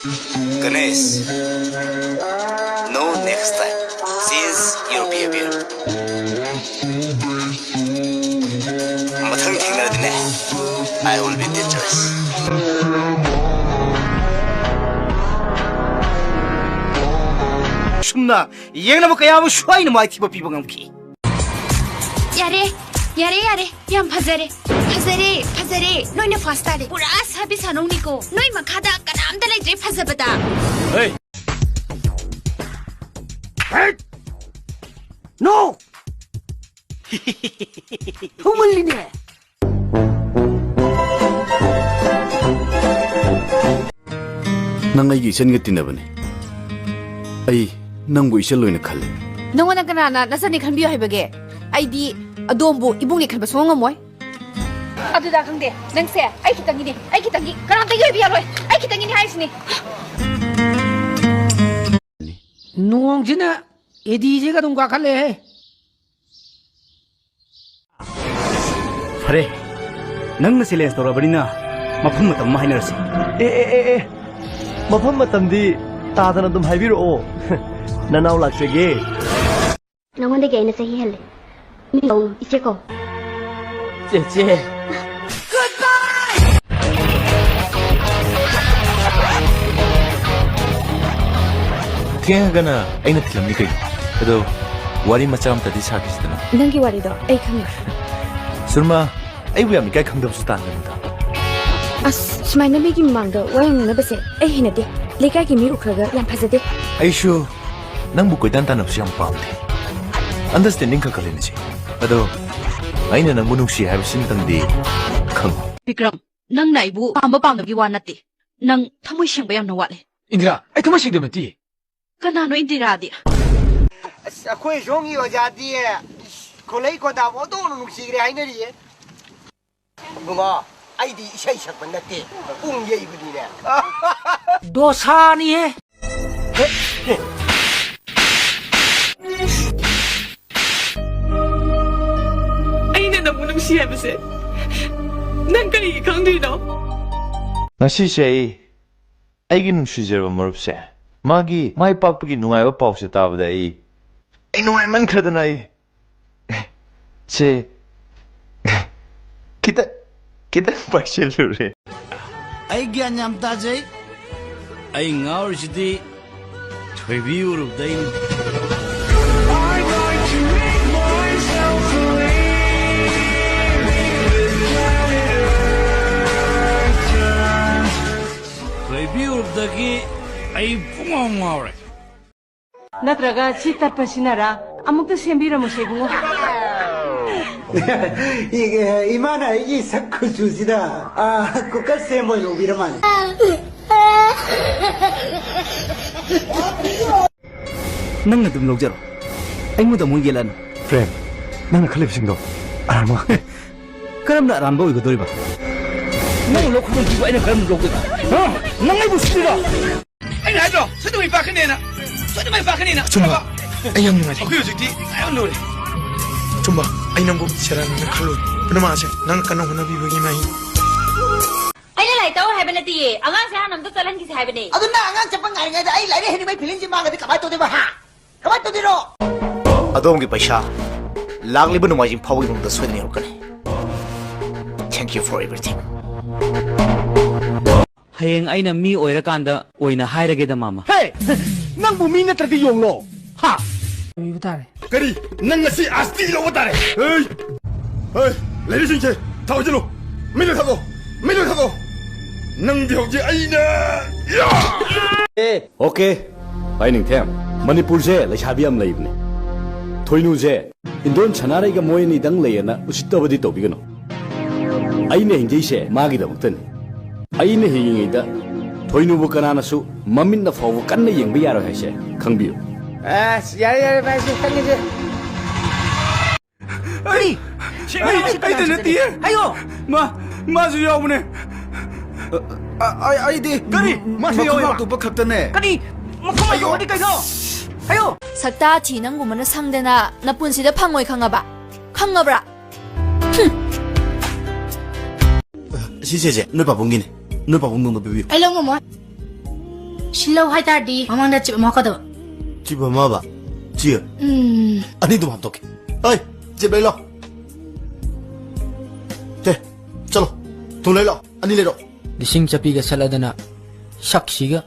Ganesh, no next time. Since your behavior. I will be dangerous. 춤나 얘는 그야 뭐 슈아이는 많이 티버 비방함기. 야래 얌 파자레 너희는 파스타레 뿌라 서비스 하노니고 너희만 가다 까남다 레이드레 파자바다. 에이. No. 허물리네. ꯅꯪ ꯑꯩꯒꯤ ꯏꯆꯟꯒ ꯇꯤꯟꯅꯕꯅꯤ ꯑꯩ ꯅꯪꯕꯨ ꯏꯆꯟ ꯂꯣꯏꯅ ꯈꯜꯂꯤ ꯅꯪꯉꯣꯟꯗ ꯀꯅꯥꯅ ꯅꯆꯟꯅꯤ ꯈꯟꯕꯤꯌꯨ ꯍꯥꯏꯕꯒꯦ ꯑꯩꯗꯤ ꯑꯗꯣꯝꯕꯨ ꯏꯕꯨꯡꯅꯤ ꯈꯟꯕ ꯁꯨꯡꯉꯝ ꯉꯝꯃꯣꯏ ꯑꯗꯨꯗ ꯈꯪꯗꯦ ꯅꯪꯁꯦ ꯑꯩ ꯈꯤꯇꯪꯒꯤꯅꯤ ꯀꯅꯥꯝꯇꯒꯤ ꯑꯣꯏꯕ ꯌꯥꯔꯣꯏ ꯑꯩ ꯈꯤꯇꯪꯒꯤꯅꯤ ꯍꯥꯏꯁꯤꯅꯤ ꯅꯣꯡꯁꯤꯅ ꯑꯦꯗꯤꯁꯤꯒ ꯑꯗꯨꯝ ꯀꯥꯈꯠꯂꯦꯍꯦ ꯐꯔꯦ ꯅꯪꯅ ꯆꯦꯂꯦꯟꯖ ꯇꯧꯔꯕꯅꯤꯅ ꯃꯐꯝ ꯃꯇꯝ ꯑꯃ ꯍꯥꯏꯅꯔꯁꯤ ꯃꯐꯝ ꯃꯇꯝꯗꯤ ꯇꯥꯗꯅ ꯑꯗꯨꯝ ꯍꯥꯏꯕꯤꯔꯛꯑꯣ ꯅꯅꯥꯎ ꯂꯥꯛꯆꯒꯦ ꯅꯉꯣꯟꯗꯒꯤ ꯑꯩꯅ ꯆꯍꯤ ꯍꯜꯂꯦ ꯃꯤ ꯀꯧꯅꯨ ꯏꯆꯦ ꯀꯧ ꯆꯦꯆꯦ ꯊꯦꯡꯉꯒꯅ ꯑꯩꯅ ꯊꯤꯜꯂꯝꯅꯤ ꯀꯩꯅꯣ ꯑꯗꯣ ꯋꯥꯔꯤ ꯃꯆꯥ ꯑꯃꯇꯗꯤ ꯁꯥꯈꯤꯁꯤꯗꯅ ꯅꯪꯒꯤ ꯋꯥꯔꯤꯗꯣ ꯑꯩ ꯈꯪꯉꯦ ꯁꯨꯔꯃꯥ ꯑꯩꯕꯨ ꯌꯥꯝ ꯏꯀꯥꯏ ꯈꯪꯗꯕꯁꯨ ꯇꯥꯟꯒꯅꯨꯗ ꯑꯁ ꯁꯨꯃꯥꯏꯅ ꯃꯤꯒꯤ ꯃꯃꯥꯡꯗ ꯋꯥ ꯉꯥꯡꯅꯕꯁꯦ ꯑꯩ ꯍꯩꯅꯗꯦ ꯂꯩꯀꯥꯏꯒꯤ ꯃꯤ ꯎꯈ꯭ꯔꯒ ꯌꯥꯝ ꯐꯖꯗꯦ ꯑꯩꯁꯨ ꯅꯪꯕꯨ ꯀꯣꯏꯇꯥꯟ ꯇꯥꯟꯅꯕꯁꯨ ꯌꯥꯝ ꯄꯥꯝꯗꯦ ꯑꯟꯗꯔꯁꯇꯦꯟꯗꯤꯡ ꯈꯛꯈꯛꯂꯤꯅꯁꯤ ꯑꯗꯣ ꯑꯩꯅ ꯅꯪꯕꯨ ꯅꯨꯡꯁꯤ ꯍꯥꯏꯕꯁꯤꯃꯇꯪꯗꯤ ꯈꯪꯉꯨ ꯕꯤꯀ꯭ꯔꯝ ꯅꯪꯅ ꯑꯩꯕꯨ ꯄꯥꯝꯗꯕꯒꯤ ꯋꯥ ꯅꯠꯇꯦ ꯅꯪ ꯊꯃꯣꯏ ꯁꯦꯡꯕ ꯌꯥꯝꯅ ꯋꯥꯠꯂꯦ ꯏꯟꯗꯤꯔꯥ ꯑꯩ ꯊꯃꯣꯏ ꯁꯦꯡꯗꯕ ꯅꯠꯇꯦ ꯀꯅꯥꯅꯣ ꯏꯟꯗꯤꯔꯥꯗꯤ ꯑꯁ ꯑꯩꯈꯣꯏ ꯁꯣꯝꯒꯤ ꯑꯣꯖꯥꯗꯤ ꯈꯣꯂꯩ ꯈꯣꯟꯗꯥ ꯐꯣꯡꯗꯣꯛꯅ ꯅꯨꯡꯁꯤꯈ꯭ꯔꯦ ꯍꯥꯏꯅꯔꯤꯌꯦ ꯕꯨꯡꯉꯣ ꯑꯩꯗꯤ ꯏꯁꯩ ꯁꯛꯄ ꯅꯠꯇꯦ ꯄꯨꯡ ꯌꯩꯕꯅꯤꯅꯦ ꯗꯣꯁꯥꯅꯤꯍꯦ ꯑꯩꯅ ꯅꯪꯕꯨ ꯅꯨꯡꯁꯤ ꯍꯥꯏꯕꯁꯦ ꯅꯪ ꯀꯔꯤꯒꯤ ꯈꯪꯗ꯭ꯔꯤꯅꯣ ꯉꯁꯤꯁꯦ ꯑꯩꯒꯤ ꯅꯨꯡꯁꯤꯖꯔꯕ ꯃꯔꯨꯞꯁꯦ ꯃꯥꯒꯤ ꯃꯥꯏ ꯄꯥꯛꯄꯒꯤ ꯅꯨꯡꯉꯥꯏꯕ ꯄꯥꯎꯁꯦ ꯇꯥꯕꯗ ꯑꯩ ꯅꯨꯡꯉꯥꯏꯃꯟꯈ꯭ꯔꯗꯅ ꯁꯦ ꯈꯤꯇꯪ ꯄꯥꯏꯁꯤꯜꯂꯨꯔꯦ ꯑꯩ ꯒ꯭ꯌꯥꯟ ꯌꯥꯝ ꯇꯥꯖꯩ ꯑꯩ ꯉꯥꯎꯔꯤꯁꯤꯗꯤ ꯊꯣꯏꯕꯤ ꯎꯔꯨꯕꯗꯩꯅꯤ ꯊꯣꯏꯕꯤ ꯎꯔꯨꯕꯗꯒꯤ ꯑꯩ ꯄꯨꯡꯉꯥꯎ ꯉꯥꯎꯔꯦ ꯅꯠꯇ꯭ꯔꯒ ꯁꯤ ꯇꯠꯄꯁꯤꯅꯔꯥ ꯑꯃꯨꯛꯇ ꯁꯦꯝꯕꯤꯔꯝꯃꯨꯁꯦ ꯏꯕꯨꯡꯉꯣ 이만아 이게 석구주시다 국가세 뭐 요비라만 ꯅꯪꯅ ꯑꯗꯨꯝ ꯂꯧꯖꯔꯣ ꯑꯩꯉꯣꯟꯗ ꯑꯃꯨꯛ ꯌꯦꯜꯂꯅꯨ ꯐ꯭ꯔꯦꯟ ꯅꯪꯅ ꯈꯜꯂꯤꯕꯁꯤꯡꯗꯣ ꯑꯔꯥꯟꯕ ꯉꯥꯛꯇꯦ ꯀꯔꯝꯅ ꯑꯔꯥꯟꯕ ꯑꯣꯏꯒꯗꯣꯔꯤꯕ ꯅꯪ ꯂꯧꯈꯠꯐꯝ ꯄꯤꯕ ꯑꯩꯅ ꯀꯔꯝꯅ ꯂꯧꯗꯣꯏꯕ ꯅꯪ ꯑꯩꯕꯨ ꯁꯤꯗꯣꯏꯔꯣ ꯑꯩꯅ ꯍꯥꯏꯗ꯭ꯔꯣ ꯁꯣꯏꯗꯃꯩ ꯄꯥꯛꯀꯅꯦꯅ ꯁꯣꯏꯗꯃꯩ ꯄꯥꯛꯀꯅꯦꯅ ꯆꯨꯝꯕ ꯑꯩ ꯌꯥꯝ ꯅꯨꯡꯉꯥꯏꯔꯦ ꯑꯩꯈꯣꯏ ꯍꯧꯖꯤꯛꯇꯤ ꯌꯥꯝ ꯂꯨꯔꯦ ꯆꯨꯝꯕ ꯑꯩ ꯅꯪꯕꯨ ꯁꯦꯔꯥꯟꯅ ꯈꯜꯂꯨꯏ ꯄꯨꯝꯅꯃꯛꯁꯦ ꯅꯪ ꯀꯟꯅ ꯍꯣꯠꯅꯕꯤꯕꯒꯤ ꯃꯍꯩ ꯑꯩꯅ ꯂꯥꯏꯔꯤꯛ ꯇꯧ ꯍꯥꯏꯕ ꯅꯠꯇꯤꯌꯦ ꯑꯉꯥꯡꯁꯦ ꯍꯥꯟꯅ ꯑꯝꯇ ꯆꯠꯍꯟꯈꯤꯁꯦ ꯍꯥꯏꯕꯅꯦ ꯑꯗꯨꯅ ꯑꯉꯥꯡ ꯆꯠꯄ ꯉꯥꯏꯔꯤꯉꯩꯗ ꯑꯩ ꯂꯥꯏꯔꯤꯛ ꯍꯩꯅꯤꯡꯕꯩ ꯐꯤꯂꯤꯡꯁꯤ ꯃꯥꯡꯒꯗꯤ ꯀꯃꯥꯏꯅ ꯇꯧꯗꯣꯏꯕ ꯍꯥ ꯀꯃꯥꯏꯅ ꯇꯧꯗꯣꯏꯅꯣ ꯑꯗꯣꯝꯒꯤ ꯄꯩꯁꯥ ꯂꯥꯛꯂꯤꯕ ꯅꯣꯡꯃꯥꯏꯖꯤꯡ ꯐꯥꯎꯕꯒꯤ ꯃꯅꯨꯡꯗ ꯁꯣꯏꯗꯅ ꯌꯧꯔꯛꯀꯅꯤ Thank you for everything. ꯍꯌꯦꯡ ꯑꯩꯅ ꯃꯤ ꯑꯣꯏꯔꯀꯥꯟꯗ ꯑꯣꯏꯅ ꯍꯥꯏꯔꯒꯦꯗ ꯃꯥꯃ ꯍꯦ ꯅꯪꯕꯨ ꯃꯤ ꯅꯠꯇ꯭ꯔꯗꯤ ꯌꯣꯡꯂꯣ ꯍꯥ ꯏꯕ ꯇꯥꯔꯦ ꯀꯔꯤ ꯅꯪ ꯉꯁꯤ ꯑꯁꯇꯤ ꯂꯧꯕ ꯇꯥꯔꯦ ꯂꯩꯔꯤꯁꯤꯡꯁꯦ ꯊꯥꯎꯖꯤꯜꯂꯨ ꯃꯤꯗ ꯊꯥꯗꯣ ꯅꯪꯗꯤ ꯍꯧꯖꯤꯛ ꯑꯩꯅ ꯑꯣꯀꯦ ꯄꯥꯏꯅꯤꯡꯊꯦꯝ ꯃꯅꯤꯄꯨꯔꯁꯦ ꯂꯩꯁꯥꯕꯤ ꯌꯥꯝ ꯂꯩꯕꯅꯦ ꯊꯣꯏꯅꯨꯁꯦ ꯏꯟꯗꯣꯟ ꯁꯅꯥꯔꯩꯒ ꯃꯣꯏ ꯑꯅꯤꯗꯪ ꯂꯩꯌꯦꯅ ꯎꯁꯤꯠꯇꯕꯗꯤ ꯇꯧꯕꯤꯒꯅꯨ ꯑꯩꯅ ꯍꯤꯡꯖꯩꯁꯦ ꯃꯥꯒꯤꯗꯃꯛꯇꯅꯤ ꯑꯩꯅ ꯍꯤꯡꯉꯤꯉꯩꯗ ꯊꯣꯏꯅꯨꯕꯨ ꯀꯅꯥꯅꯁꯨ ꯃꯃꯤꯠꯅ ꯐꯥꯎꯕ ꯀꯟꯅ ꯌꯦꯡꯕ ꯌꯥꯔꯣꯏ ꯍꯥꯏꯁꯦ ꯈꯪꯕꯤꯌꯨ ꯑꯁ ꯌꯥꯔꯦ ꯚꯥꯏꯁꯦ ꯈꯪꯉꯤꯁꯦ ꯑꯩꯗ ꯅꯠꯇꯤꯌꯦ ꯍꯥꯏꯌꯣ ꯃꯥꯁꯨ ꯌꯥꯎꯕꯅꯦ ꯑꯩꯗꯤ ꯀꯔꯤ ꯃꯥꯁꯨ ꯌꯥꯎꯋꯦꯕ ꯇꯨꯞꯄ ꯈꯛꯇꯅꯦ ꯀꯔꯤ ꯃꯈꯣꯡ ꯌꯥꯎꯔꯗꯤ ꯀꯩꯅꯣ ꯍꯥꯏꯌꯣ ꯁꯛꯇꯥ ꯊꯤ ꯅꯪꯒꯨꯝꯕꯅ ꯁꯪꯗꯅ ꯅꯄꯨꯟꯁꯤꯗ ꯐꯪꯉꯣꯏ ꯈꯪꯉꯕ꯭ꯔꯥ ꯁꯤꯁꯦ ꯅꯣꯏ ꯄꯥꯕꯨꯡꯒꯤꯅꯦ ꯅꯣꯏ ꯄꯥꯕꯨꯡꯗꯣ ꯄꯤꯕꯤꯌꯨ ꯑꯩ ꯂꯧ ꯉꯝꯃꯣꯏ 실로 하이다디 마망다 집 먹거든. 집어 마봐. 지어. 아니도 합독해. 어이, 집 내려. 돼. चलो. 돈 내려. 아니 내려. 리싱 잡히가 살라다나 샥시가